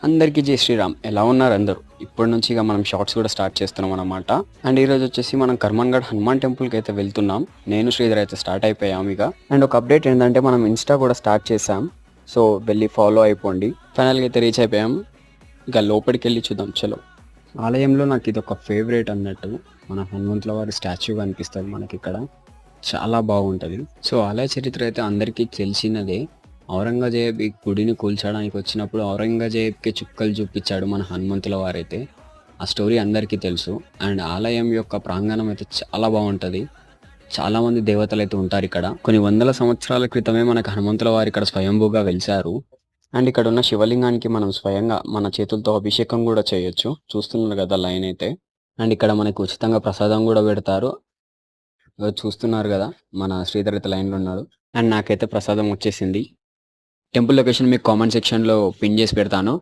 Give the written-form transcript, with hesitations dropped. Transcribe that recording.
అందరికీ జై శ్రీరామ్. ఎలా ఉన్నారు అందరూ? ఇప్పటి నుంచి ఇక మనం షార్ట్స్ కూడా స్టార్ట్ చేస్తున్నాం అన్నమాట. అండ్ ఈరోజు వచ్చేసి మనం కర్మన్గఢ్ హనుమాన్ టెంపుల్కి అయితే వెళ్తున్నాం. నేను శ్రీధర్ అయితే స్టార్ట్ అయిపోయాం ఇక. అండ్ ఒక అప్డేట్ ఏంటంటే మనం ఇన్స్టా కూడా స్టార్ట్ చేసాం. సో వెళ్ళి ఫాలో అయిపోండి. ఫైనల్గా అయితే రీచ్ అయిపోయాం. ఇక లోపలికి వెళ్ళి చూద్దాం. చలో. ఆలయంలో నాకు ఇది ఒక ఫేవరెట్ అన్నట్టు. మన హనుమంతుల వారి స్టాచ్యూ కనిపిస్తుంది మనకి ఇక్కడ. చాలా బాగుంటుంది. సో ఆలయ చరిత్ర అయితే అందరికీ తెలిసినదే. ఔరంగజేబ్ ఈ గుడిని కూల్చడానికి వచ్చినప్పుడు ఔరంగజేబ్కి చుక్కలు చూపించాడు మన హనుమంతుల వారైతే. ఆ స్టోరీ అందరికీ తెలుసు. అండ్ ఆలయం యొక్క ప్రాంగణం అయితే చాలా బాగుంటుంది. చాలామంది దేవతలు అయితే ఉంటారు ఇక్కడ. కొన్ని వందల సంవత్సరాల క్రితమే మనకు హనుమంతుల వారు ఇక్కడ స్వయంభూగా వెలిశారు. అండ్ ఇక్కడ ఉన్న శివలింగానికి మనం స్వయంగా మన చేతులతో అభిషేకం కూడా చేయొచ్చు. చూస్తున్నారు కదా లైన్ అయితే. అండ్ ఇక్కడ మనకి ఉచితంగా ప్రసాదం కూడా పెడతారు. చూస్తున్నారు కదా, మన శ్రీధర్ అయితే లైన్లో ఉన్నాడు. అండ్ నాకైతే ప్రసాదం వచ్చేసింది. టెంపుల్ లొకేషన్ మీకు కామెంట్ సెక్షన్లో పిన్ చేసి పెడతాను.